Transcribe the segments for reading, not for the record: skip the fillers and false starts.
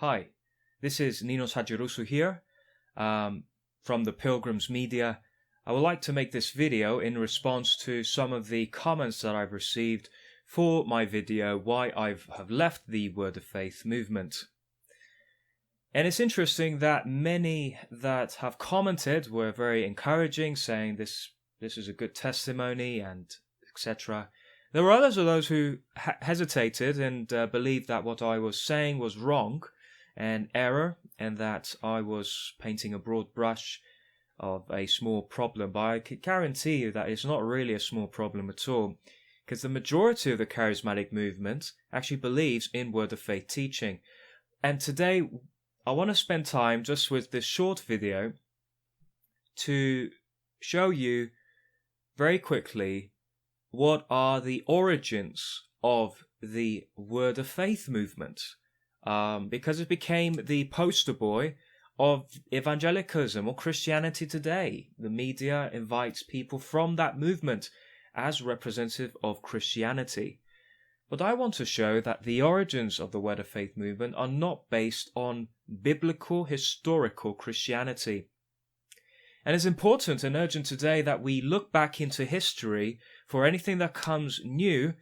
Hi, this is Nino Sajirusu here from the Pilgrims Media. I would like to make this video in response to some of the comments that I've received for my video why I have left the Word of Faith movement. And it's interesting that many that have commented were very encouraging, saying this is a good testimony and etc. There were others of those who hesitated and believed that what I was saying was wrong and error, and that I was painting a broad brush of a small problem. But I can guarantee you that it's not really a small problem at all, because the majority of the charismatic movement actually believes in Word of Faith teaching. And today I want to spend time just with this short video to show you very quickly what are the origins of the Word of Faith movement. Because it became the poster boy of evangelicalism or Christianity today. The media invites people from that movement as representative of Christianity. But I want to show that the origins of the Word of Faith movement are not based on biblical, historical Christianity. And it's important and urgent today that we look back into history for anything that comes new.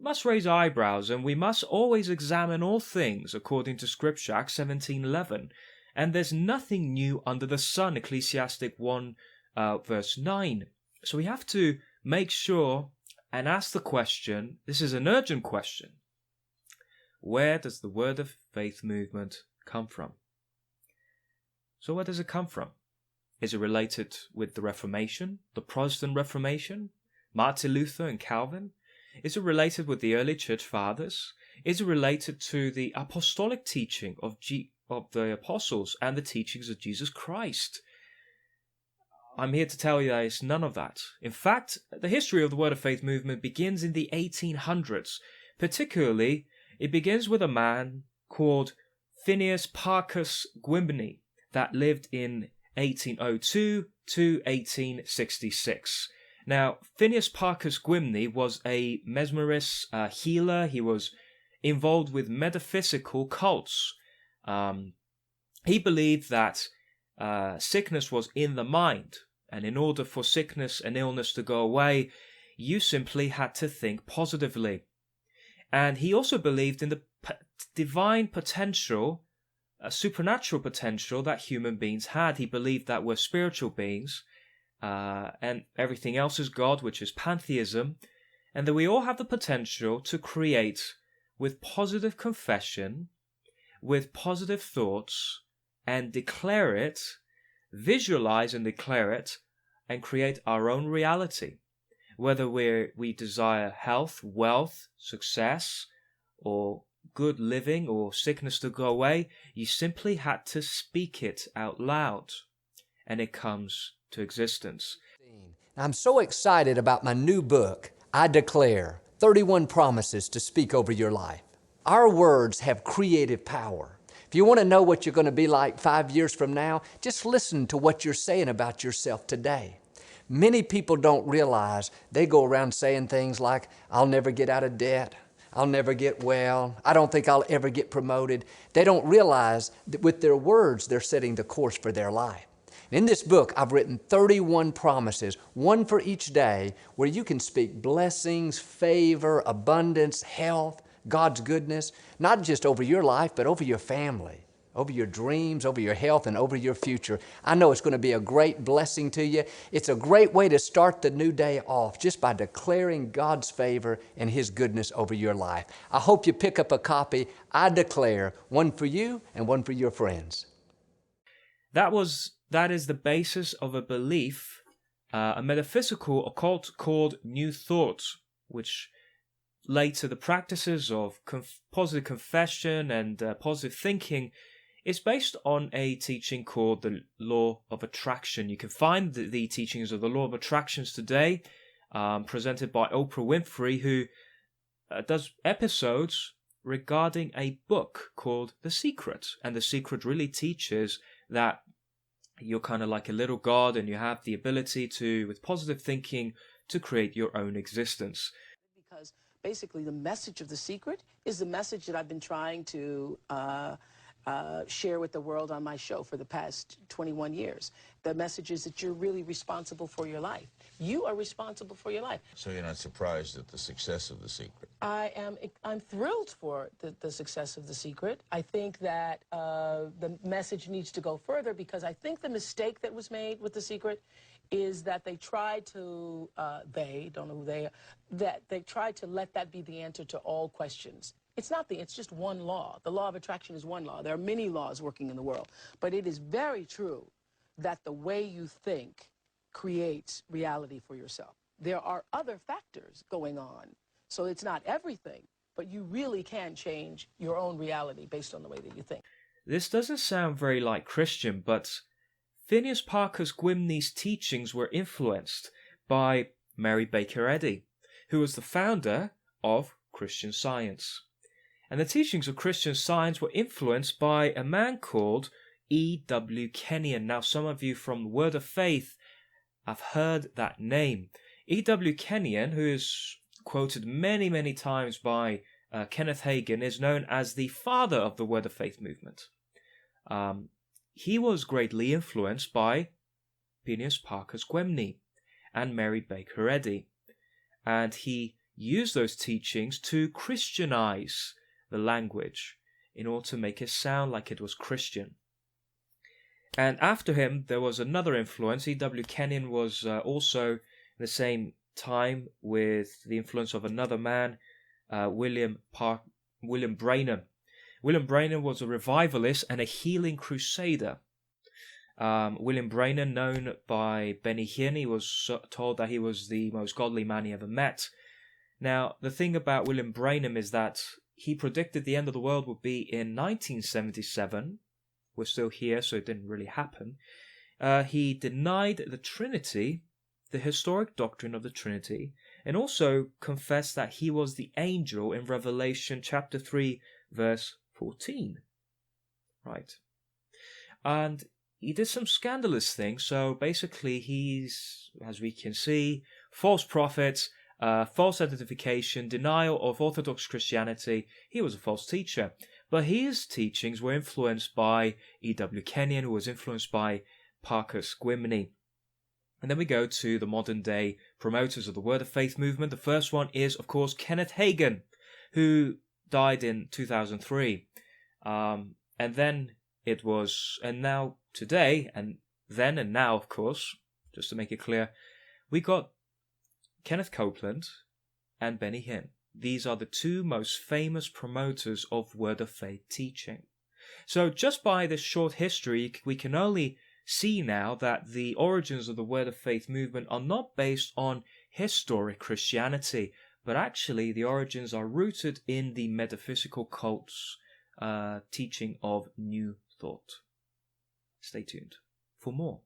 Must raise eyebrows, and we must always examine all things according to Scripture, Acts 17:11. And there's nothing new under the sun, Ecclesiastes 1 verse 9. So we have to make sure and ask the question, this is an urgent question, where does the Word of Faith movement come from? So where does it come from? Is it related with the Reformation, the Protestant Reformation, Martin Luther and Calvin? Is it related with the early church fathers? Is it related to the apostolic teaching of the apostles and the teachings of Jesus Christ? I'm here to tell you that it's none of that. In fact, the history of the Word of Faith movement begins in the 1800s. Particularly, it begins with a man called Phineas Parkhurst Gwynby that lived in 1802 to 1866. Now, Phineas Parkhurst Gwynby was a mesmerist healer. He was involved with metaphysical cults. He believed that sickness was in the mind, and in order for sickness and illness to go away, you simply had to think positively. And he also believed in the divine potential, supernatural potential that human beings had. He believed that we're spiritual beings, and everything else is God, which is pantheism, and that we all have the potential to create with positive confession, with positive thoughts, and declare it, visualize and declare it, and create our own reality. Whether we desire health, wealth, success, or good living, or sickness to go away, you simply had to speak it out loud, and it comes to existence. I'm so excited about my new book, I Declare, 31 Promises to Speak Over Your Life. Our words have creative power. If you want to know what you're going to be like 5 years from now, just listen to what you're saying about yourself today. Many people don't realize they go around saying things like, I'll never get out of debt, I'll never get well, I don't think I'll ever get promoted. They don't realize that with their words, they're setting the course for their life. In this book, I've written 31 promises, one for each day, where you can speak blessings, favor, abundance, health, God's goodness, not just over your life, but over your family, over your dreams, over your health, and over your future. I know it's going to be a great blessing to you. It's a great way to start the new day off, just by declaring God's favor and His goodness over your life. I hope you pick up a copy. I Declare, one for you and one for your friends. That is the basis of a belief, a metaphysical occult called New Thought, which later the practices of positive confession and positive thinking is based on a teaching called the Law of Attraction. You can find the teachings of the Law of Attractions today, presented by Oprah Winfrey, who does episodes regarding a book called The Secret. And The Secret really teaches that you're kind of like a little god, and you have the ability to, with positive thinking, to create your own existence. Because basically the message of The Secret is the message that I've been trying to share with the world on my show for the past 21 years. The message is that you're really responsible for your life. You are responsible for your life. So you're not surprised at the success of The Secret? I'm thrilled for the success of The Secret. I think that the message needs to go further, because I think the mistake that was made with The Secret is that they tried to, don't know who they are, that they tried to let that be the answer to all questions. It's just one law. The law of attraction is one law. There are many laws working in the world. But it is very true that the way you think creates reality for yourself. There are other factors going on. So it's not everything, but you really can change your own reality based on the way that you think. This doesn't sound very like Christian, but Phineas Parkhurst Gwynne's teachings were influenced by Mary Baker Eddy, who was the founder of Christian Science. And the teachings of Christian Science were influenced by a man called E.W. Kenyon. Now, some of you from the Word of Faith have heard that name. E.W. Kenyon, who is quoted many, many times by Kenneth Hagin, is known as the father of the Word of Faith movement. He was greatly influenced by Phineas Parkhurst Gwynne and Mary Baker Eddy, and he used those teachings to Christianize the language in order to make it sound like it was Christian. And after him, there was another influence. E.W. Kenyon was also in the same time with the influence of another man, William Branham. William Branham was a revivalist and a healing crusader. William Branham, known by Benny Hinn, he was told that he was the most godly man he ever met. Now, the thing about William Branham is that he predicted the end of the world would be in 1977. We're still here, so it didn't really happen. He denied the Trinity, the historic doctrine of the Trinity, and also confessed that he was the angel in Revelation chapter 3, verse 14. Right. And he did some scandalous things. So basically he's, as we can see, false prophets, false identification, denial of Orthodox Christianity. He was a false teacher. But his teachings were influenced by E.W. Kenyon, who was influenced by Parkhurst Gwynne. And then we go to the modern day promoters of the Word of Faith movement. The first one is, of course, Kenneth Hagin, who died in 2003. And then it was, and now today, and then and now, of course, just to make it clear, we got Kenneth Copeland and Benny Hinn. These are the two most famous promoters of Word of Faith teaching. So just by this short history, we can only see now that the origins of the Word of Faith movement are not based on historic Christianity, but actually the origins are rooted in the metaphysical cult's teaching of New Thought. Stay tuned for more.